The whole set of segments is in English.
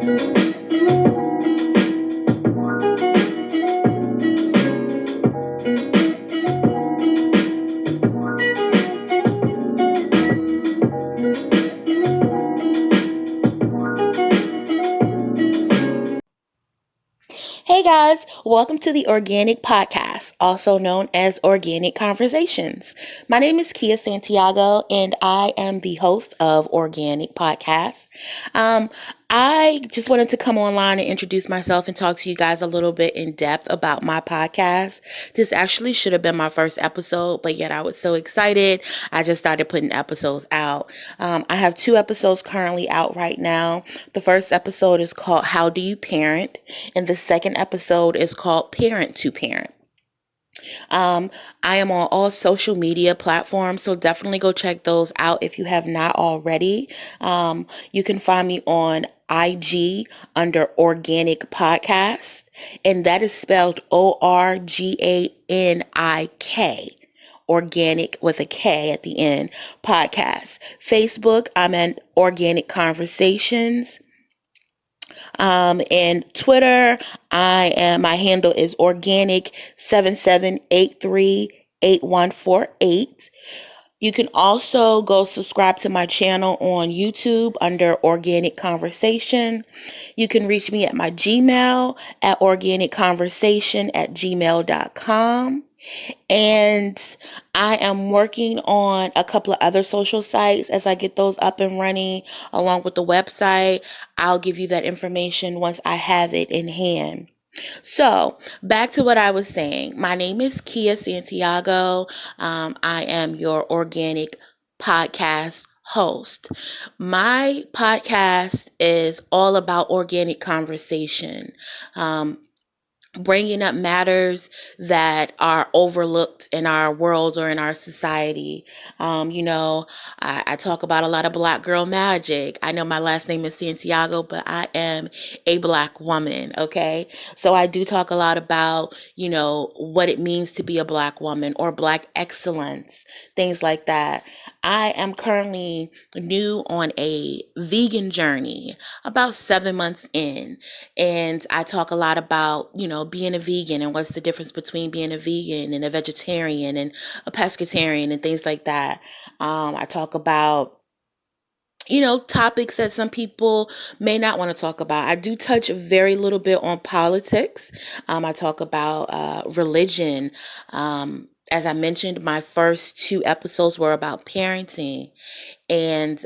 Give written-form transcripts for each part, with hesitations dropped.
Hey guys, welcome to the Organic Podcast, also known as Organic Conversations. My name is Kia Santiago, and I am the host of Organic Podcast. Um, I just wanted to come online and introduce myself and talk to you guys a little bit in depth about my podcast. This actually should have been my first episode, but yet I was so excited, I just started putting episodes out. I have two episodes currently out right now. The first episode is called How Do You Parent? And the second episode is called Parent to Parent. Um, I am on all social media platforms, so definitely go check those out if you have not already. You can find me on IG under Organic Podcast, and that is spelled Organik. Organic with a K at the end podcast. Facebook, I'm at Organic Conversations. And Twitter, my handle is organic77838148. You can also go subscribe to my channel on YouTube under Organic Conversation. You can reach me at my Gmail at organicconversation@gmail.com. And I am working on a couple of other social sites as I get those up and running along with the website. I'll give you that information once I have it in hand. So, back to what I was saying. My name is Kia Santiago. I am your organic podcast host. My podcast is all about organic conversation. Um, Bringing up matters that are overlooked in our world or in our society. I talk about a lot of Black girl magic. I know my last name is Santiago, but I am a Black woman, okay? So I do talk a lot about, what it means to be a Black woman or Black excellence, things like that. I am currently new on a vegan journey, about 7 months in. And I talk a lot about, being a vegan and what's the difference between being a vegan and a vegetarian and a pescatarian and things like that. I talk about topics that some people may not want to talk about. I do touch very little bit on politics. I talk about religion. As I mentioned, my first two episodes were about parenting. And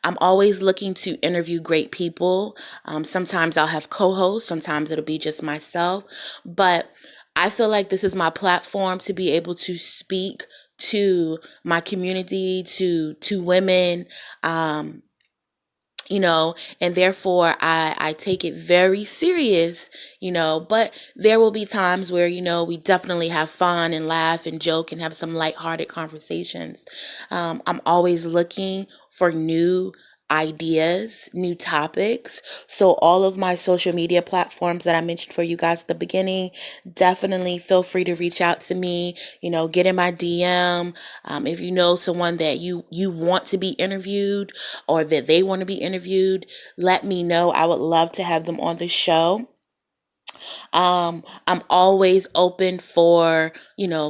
I'm always looking to interview great people. Sometimes I'll have co-hosts, sometimes it'll be just myself. But I feel like this is my platform to be able to speak to my community, to women, um, and therefore I take it very serious, but there will be times where, we definitely have fun and laugh and joke and have some lighthearted conversations. I'm always looking for new ideas, new topics. So all of my social media platforms that I mentioned for you guys at the beginning, definitely feel free to reach out to me, get in my DM. If you know someone that you want to be interviewed or that they want to be interviewed, let me know. I would love to have them on the show. I'm always open for,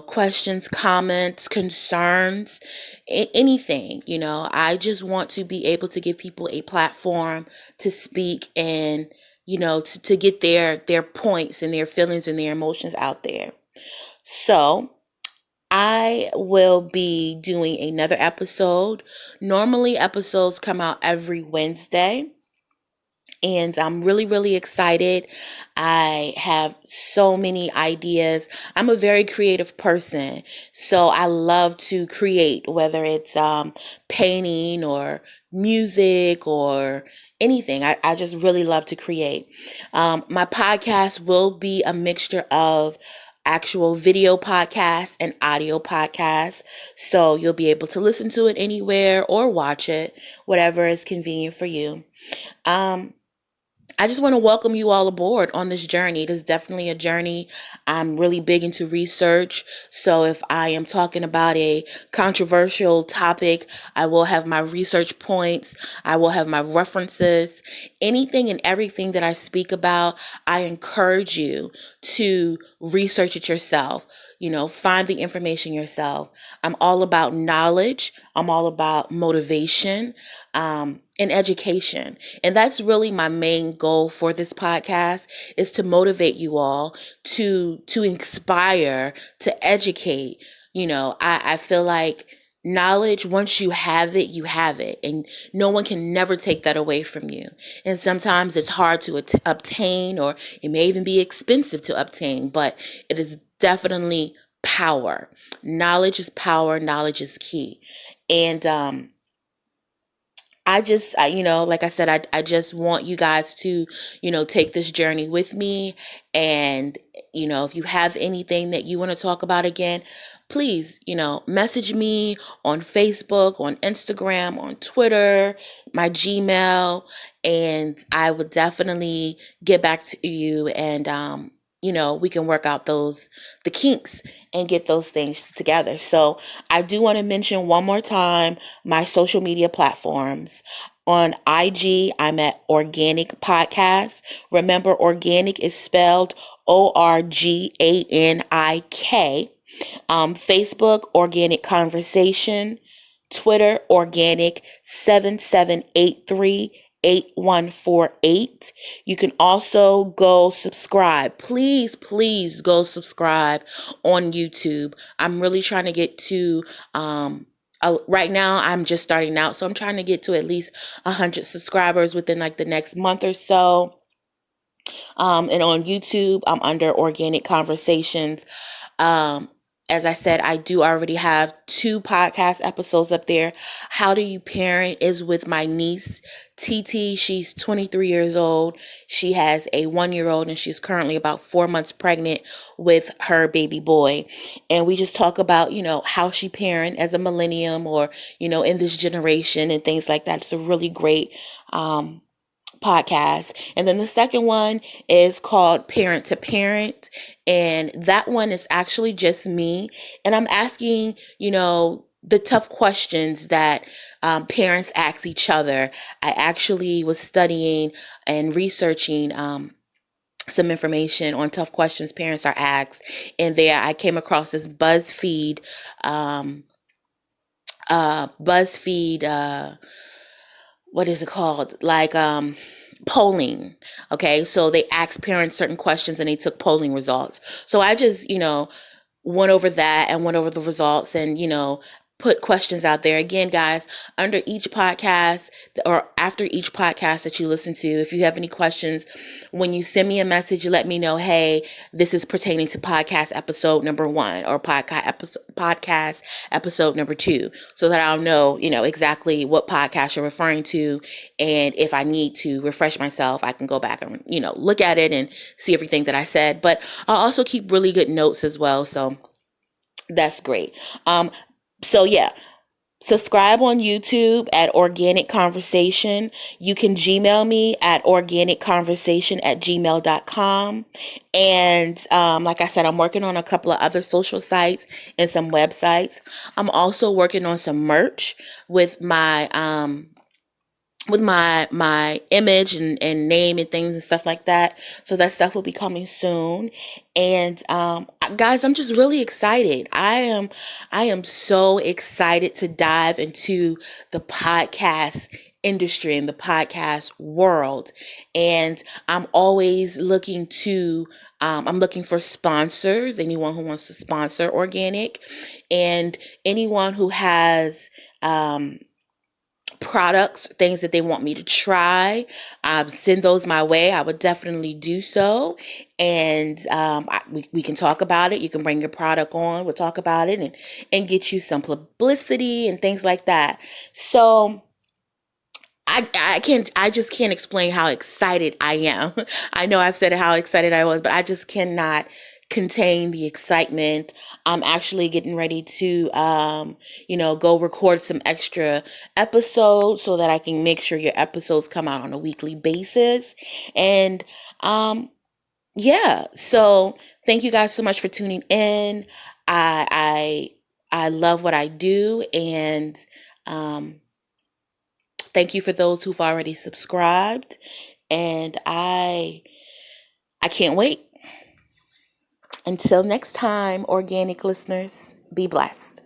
questions, comments, concerns, anything. I just want to be able to give people a platform to speak and, to get their points and their feelings and their emotions out there. So, I will be doing another episode. Normally, episodes come out every Wednesday. And I'm really, really excited. I have so many ideas. I'm a very creative person. So I love to create, whether it's painting or music or anything. I just really love to create. My podcast will be a mixture of actual video podcasts and audio podcasts. So you'll be able to listen to it anywhere or watch it, whatever is convenient for you. Um, I just want to welcome you all aboard on this journey. It is definitely a journey. I'm really big into research. So if I am talking about a controversial topic, I will have my research points. I will have my references. Anything and everything that I speak about, I encourage you to research it yourself. Find the information yourself. I'm all about knowledge. I'm all about motivation, and education. And that's really my main goal for this podcast, is to motivate you all, to inspire, to educate. I feel like knowledge, once you have it, you have it, and no one can never take that away from you. And sometimes it's hard to obtain, or it may even be expensive to obtain, but it is definitely power. Knowledge is power. Knowledge is key. And like I said, I just want you guys to, take this journey with me. And, if you have anything that you want to talk about again, please, message me on Facebook, on Instagram, on Twitter, my Gmail, and I will definitely get back to you. And, we can work out the kinks and get those things together. So I do want to mention one more time my social media platforms. On IG, I'm at Organic Podcast. Remember, organic is spelled Organik. Facebook, Organic Conversation. Twitter, Organic 7783 8148. You can also go subscribe. Please, please go subscribe on YouTube. I'm really trying to get to, right now I'm just starting out, so I'm trying to get to at least 100 subscribers within like the next month or so. And on YouTube, I'm under Organic Conversations. Um, as I said, I do already have 2 podcast episodes up there. How Do You Parent is with my niece, TT. She's 23 years old. She has a 1-year-old, and she's currently about 4 months pregnant with her baby boy. And we just talk about, how she parent as a millennium, or, in this generation, and things like that. It's a really great, podcast. And then the second one is called Parent to Parent. And that one is actually just me. And I'm asking, the tough questions that parents ask each other. I actually was studying and researching some information on tough questions parents are asked. And there I came across this um, BuzzFeed, what is it called? Like, polling. Okay. So they asked parents certain questions and they took polling results. So I just, went over that and went over the results, and, put questions out there. Again, guys, under each podcast, or after each podcast that you listen to, if you have any questions, when you send me a message, you let me know, hey, this is pertaining to podcast episode number 1, or podcast episode number 2, so that I'll know, exactly what podcast you're referring to. And if I need to refresh myself, I can go back and, look at it and see everything that I said. But I'll also keep really good notes as well. So that's great. Um, so yeah, subscribe on YouTube at Organic Conversation. You can Gmail me at organicconversation@gmail.com. And like I said, I'm working on a couple of other social sites and some websites. I'm also working on some merch with my image and name and things and stuff like that. So that stuff will be coming soon. And guys, I'm just really excited. I am so excited to dive into the podcast industry and the podcast world. And I'm looking for sponsors, anyone who wants to sponsor Organic, and anyone who has products, things that they want me to try, send those my way. I would definitely do so. And we can talk about it. You can bring your product on. We'll talk about it, and get you some publicity and things like that. So I just can't explain how excited I am. I know I've said how excited I was, but I just cannot contain the excitement. I'm actually getting ready to, go record some extra episodes so that I can make sure your episodes come out on a weekly basis. And um, yeah, so thank you guys so much for tuning in. I I love what I do, and um, thank you for those who've already subscribed. And I can't wait. Until next time, organic listeners, be blessed.